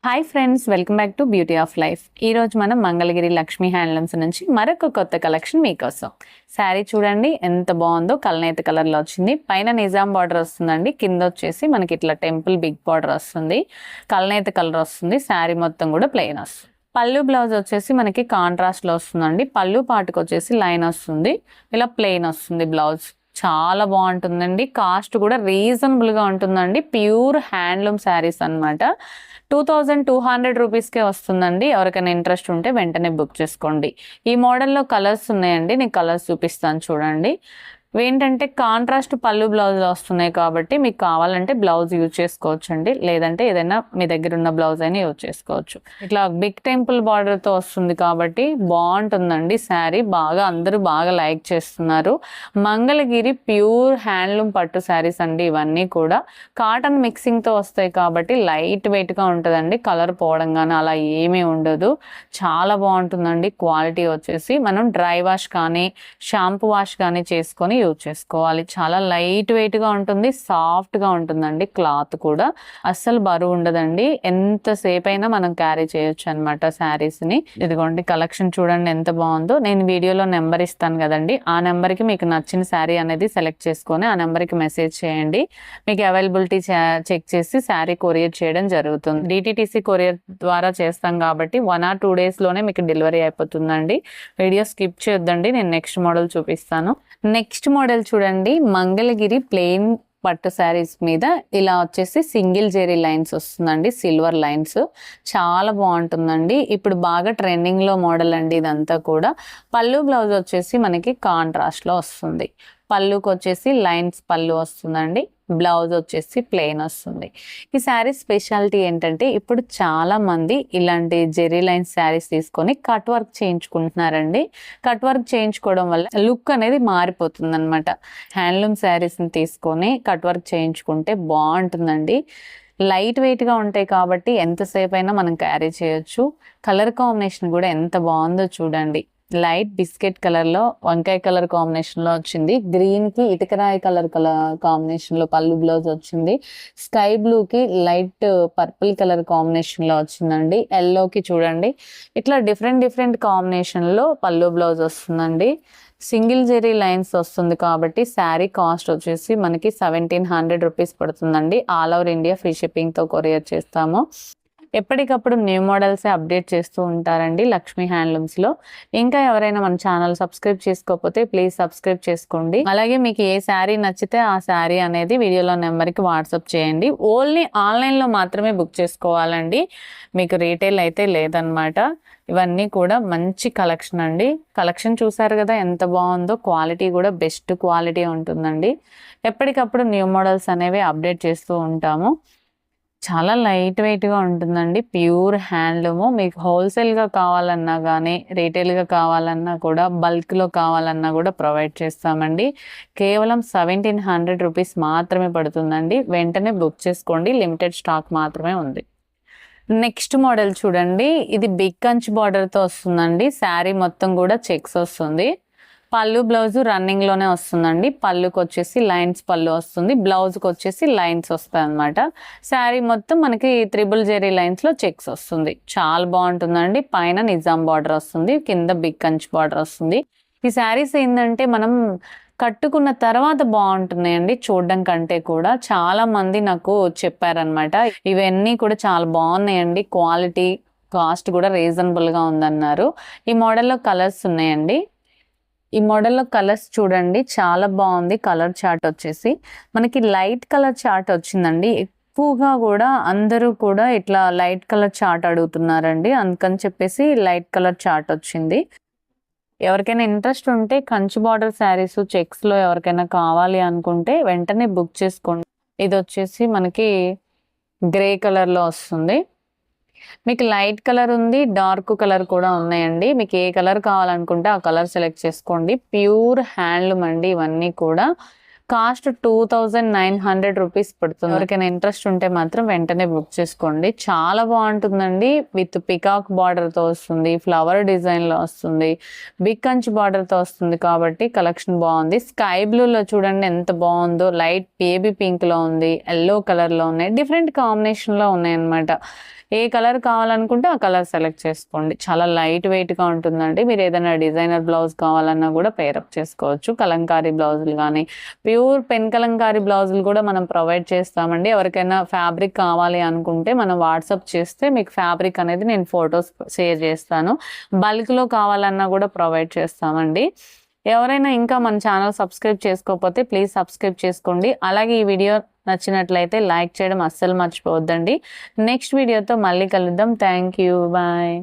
Hi friends, welcome back to beauty of life. ఈరోజు మనం Mangalagiri Lakshmi handlooms నుంచి మరొక కొత్త కలెక్షన్ మీకోసం. శారీ చూడండి ఎంత బాగుందో, కల్నేత కలర్లో వచ్చింది. పైన నిజాం బార్డర్ వస్తుందండి, కింద వచ్చేసి మనకి ఇట్లా టెంపుల్ బిగ్ బార్డర్ వస్తుంది, కల్నేత కలర్ వస్తుంది. శారీ మొత్తం కూడా ప్లెయిన్ వస్తుంది. పళ్ళు బ్లౌజ్ వచ్చేసి మనకి కాంట్రాస్ట్లో వస్తుందండి. పళ్ళు పాటుకు వచ్చేసి లైన్ వస్తుంది, ఇలా ప్లెయిన్ వస్తుంది బ్లౌజ్. చాలా బాగుంటుందండి. కాస్ట్ కూడా రీజనబుల్గా ఉంటుందండి. ప్యూర్ హ్యాండ్లూమ్ శారీస్ అనమాట. 2200 రూపీస్కే వస్తుందండి. ఎవరికైనా ఇంట్రెస్ట్ ఉంటే వెంటనే బుక్ చేసుకోండి. ఈ మోడల్లో కలర్స్ ఉన్నాయండి, నేను కలర్స్ చూపిస్తాను చూడండి. ఏంటంటే కాంట్రాస్ట్ పళ్ళు బ్లౌజ్ వస్తున్నాయి కాబట్టి మీకు కావాలంటే బ్లౌజ్ యూజ్ చేసుకోవచ్చు అండి, లేదంటే ఏదైనా మీ దగ్గర ఉన్న బ్లౌజ్ అయినా యూజ్ చేసుకోవచ్చు. ఇట్లా బిగ్ టెంపుల్ బార్డర్తో వస్తుంది కాబట్టి బాగుంటుందండి శారీ. అందరూ బాగా లైక్ చేస్తున్నారు. మంగళగిరి ప్యూర్ హ్యాండ్లూమ్ పట్టు శారీస్ అండి ఇవన్నీ కూడా. కాటన్ మిక్సింగ్తో వస్తాయి కాబట్టి లైట్ వెయిట్గా ఉంటుందండి. కలర్ పోవడం కానీ అలా ఏమీ ఉండదు. చాలా బాగుంటుందండి. క్వాలిటీ వచ్చేసి మనం డ్రై వాష్ కానీ షాంపూ వాష్ కానీ చేసుకొని యూజ్ చేసుకోవాలి. చాలా లైట్ వెయిట్ గా ఉంటుంది, సాఫ్ట్ గా ఉంటుందండి. క్లాత్ కూడా అస్సలు బరువు ఉండదండి. ఎంతసేపు అయినా మనం క్యారీ చేయొచ్చు అనమాట శారీస్ ని. ఇదిగోండి కలెక్షన్ చూడండి ఎంత బాగుందో. నేను వీడియోలో నెంబర్ ఇస్తాను కదండి, ఆ నెంబర్ కి మీకు నచ్చిన శారీ అనేది సెలెక్ట్ చేసుకొని ఆ నెంబర్ కి మెసేజ్ చేయండి. మీకు అవైలబిలిటీ చెక్ చేసి శారీ కొరియర్ చేయడం జరుగుతుంది. డిటిటిసి కొరియర్ ద్వారా చేస్తాం కాబట్టి 1 or 2 days లోనే మీకు డెలివరీ అయిపోతుందండి. వీడియో స్కిప్ చేయొద్దండి, నేను నెక్స్ట్ మోడల్ చూపిస్తాను. నెక్స్ట్ మోడల్ చూడండి, మంగళగిరి ప్లెయిన్ పట్టు శారీస్ మీద ఇలా వచ్చేసి సింగిల్ జెరీ లైన్స్ వస్తుందండి, సిల్వర్ లైన్స్. చాలా బాగుంటుందండి. ఇప్పుడు బాగా ట్రెండింగ్ లో మోడల్ అండి ఇదంతా కూడా. పళ్ళు బ్లౌజ్ వచ్చేసి మనకి కాంట్రాస్ట్ లో వస్తుంది. పళ్ళుకి వచ్చేసి లైన్స్ పళ్ళు వస్తుందండి, బ్లౌజ్ వచ్చేసి ప్లెయిన్ వస్తుంది. ఈ శారీ స్పెషాలిటీ ఏంటంటే ఇప్పుడు చాలా మంది ఇలాంటి జెరీ లైన్స్ శారీస్ తీసుకొని కట్ వర్క్ చేయించుకుంటున్నారండి. కట్ వర్క్ చేయించుకోవడం వల్ల లుక్ అనేది మారిపోతుంది అనమాట. హ్యాండ్లూమ్ శారీస్ని తీసుకొని కట్ వర్క్ చేయించుకుంటే బాగుంటుందండి. లైట్ వెయిట్గా ఉంటాయి కాబట్టి ఎంతసేపు అయినా మనం క్యారీ చేయొచ్చు. కలర్ కాంబినేషన్ కూడా ఎంత బాగుందో చూడండి. లైట్ బిస్కెట్ కలర్ లో వంకాయ కలర్ కాంబినేషన్ లో వచ్చింది. గ్రీన్ కి ఇటుకరాయి కలర్ కాంబినేషన్ లో పళ్ళు బ్లౌజ్ వచ్చింది. స్కై బ్లూ కి లైట్ పర్పుల్ కలర్ కాంబినేషన్ లో వచ్చిందండి. ఎల్లోకి చూడండి ఇట్లా డిఫరెంట్ కాంబినేషన్ లో పళ్ళు బ్లౌజ్ వస్తుందండి. సింగిల్ జెరీ లైన్స్ వస్తుంది కాబట్టి శారీ కాస్ట్ వచ్చేసి మనకి 1700 రూపీస్ పడుతుందండి. All over India free shipping తో కొరియర్ చేస్తాము. ఎప్పటికప్పుడు న్యూ మోడల్స్ అప్డేట్ చేస్తూ ఉంటారండి లక్ష్మీ హ్యాండ్లూమ్స్ లో. ఇంకా ఎవరైనా మన ఛానల్ సబ్స్క్రైబ్ చేసుకోకపోతే ప్లీజ్ సబ్స్క్రైబ్ చేసుకోండి. అలాగే మీకు ఏ శారీ నచ్చితే ఆ శారీ అనేది వీడియోలో నెంబర్కి వాట్సాప్ చేయండి. ఓన్లీ ఆన్లైన్లో మాత్రమే బుక్ చేసుకోవాలండి, మీకు రీటైల్ అయితే లేదనమాట. ఇవన్నీ కూడా మంచి కలెక్షన్ అండి. కలెక్షన్ చూసారు కదా ఎంత బాగుందో. క్వాలిటీ కూడా బెస్ట్ క్వాలిటీ ఉంటుందండి. ఎప్పటికప్పుడు న్యూ మోడల్స్ అనేవి అప్డేట్ చేస్తూ ఉంటాము. చాలా లైట్ వెయిట్గా ఉంటుందండి. Pure handloom. మీకు హోల్సేల్గా కావాలన్నా కానీ రీటైల్గా కావాలన్నా కూడా బల్క్లో కావాలన్నా కూడా ప్రొవైడ్ చేస్తామండి. కేవలం 1700 రూపీస్ మాత్రమే పడుతుందండి. వెంటనే బుక్ చేసుకోండి, లిమిటెడ్ స్టాక్ మాత్రమే ఉంది. నెక్స్ట్ మోడల్ చూడండి, ఇది బిగ్ కంచ్ బార్డర్తో వస్తుందండి. శారీ మొత్తం కూడా చెక్స్ వస్తుంది. పళ్ళు బ్లౌజ్ రన్నింగ్ లోనే వస్తుందండి. పళ్ళుకి వచ్చేసి లైన్స్ పళ్ళు వస్తుంది, బ్లౌజ్కి వచ్చేసి లైన్స్ వస్తాయి అనమాట. శారీ మొత్తం మనకి త్రిబుల్ జెరీ లైన్స్ లో చెక్స్ వస్తుంది. చాలా బాగుంటుందండి. పైన నిజాం బార్డర్ వస్తుంది, కింద బిగ్ కంచ్ బార్డర్ వస్తుంది. ఈ శారీస్ ఏంటంటే మనం కట్టుకున్న తర్వాత బాగుంటున్నాయండి చూడడం కంటే కూడా. చాలా మంది నాకు చెప్పారనమాట, ఇవన్నీ కూడా చాలా బాగున్నాయండి, క్వాలిటీ కాస్ట్ కూడా రీజనబుల్ గా ఉందన్నారు. ఈ మోడల్లో కలర్స్ ఉన్నాయండి. ఈ మోడల్లో కలర్స్ చూడండి చాలా బాగుంది. కలర్ చార్ట్ వచ్చేసి మనకి లైట్ కలర్ చార్ట్ వచ్చిందండి. ఎక్కువగా కూడా అందరూ కూడా ఇట్లా లైట్ కలర్ చార్ట్ అడుగుతున్నారండి, అందుకని చెప్పేసి లైట్ కలర్ చార్ట్ వచ్చింది. ఎవరికైనా ఇంట్రెస్ట్ ఉంటే కంచి బార్డర్ శారీస్ చెక్స్ లో ఎవరికైనా కావాలి అనుకుంటే వెంటనే బుక్ చేసుకోండి. ఇది వచ్చేసి మనకి గ్రే కలర్ లో వస్తుంది. మీకు లైట్ కలర్ ఉంది, డార్క్ కలర్ కూడా ఉన్నాయండి. మీకు ఏ కలర్ కావాలనుకుంటే ఆ కలర్ సెలెక్ట్ చేసుకోండి. ప్యూర్ హ్యాండ్లూమ్ అండి ఇవన్నీ కూడా. కాస్ట్ 2900 రూపీస్ పడుతుంది. ఎవరికైనా ఇంట్రెస్ట్ ఉంటే మాత్రం వెంటనే బుక్ చేసుకోండి. చాలా బాగుంటుందండి. విత్ పికాక్ బార్డర్తో వస్తుంది, ఫ్లవర్ డిజైన్లో వస్తుంది, బిగ్ కంచ్ బార్డర్తో వస్తుంది కాబట్టి కలెక్షన్ బాగుంది. స్కై బ్లూలో చూడండి ఎంత బాగుందో. లైట్ బేబీ పింక్లో ఉంది, ఎల్లో కలర్లో ఉన్నాయి, డిఫరెంట్ కాంబినేషన్లో ఉన్నాయి అన్నమాట. ఏ కలర్ కావాలనుకుంటే ఆ కలర్ సెలెక్ట్ చేసుకోండి. చాలా లైట్ వెయిట్గా ఉంటుందండి. మీరు ఏదైనా డిజైనర్ బ్లౌజ్ కావాలన్నా కూడా పేరప్ చేసుకోవచ్చు. కలంకారీ బ్లౌజులు కానీ ప్యూర్ పెన్ కలంకారీ బ్లౌజులు కూడా మనం ప్రొవైడ్ చేస్తామండి. ఎవరికైనా ఫ్యాబ్రిక్ కావాలి అనుకుంటే మనం వాట్సాప్ చేస్తే మీకు ఫ్యాబ్రిక్ అనేది నేను ఫొటోస్ షేర్ చేస్తాను. బల్క్లో కావాలన్నా కూడా ప్రొవైడ్ చేస్తామండి. ఎవరైనా ఇంకా మన ఛానల్ సబ్స్క్రైబ్ చేసుకోకపోతే ప్లీజ్ సబ్స్క్రైబ్ చేసుకోండి. అలాగే ఈ వీడియో నచ్చినట్లయితే లైక్ చేయడం అస్సలు మర్చిపోవద్దండి. నెక్స్ట్ వీడియోతో మళ్ళీ కలుద్దాం. Thank you. బాయ్.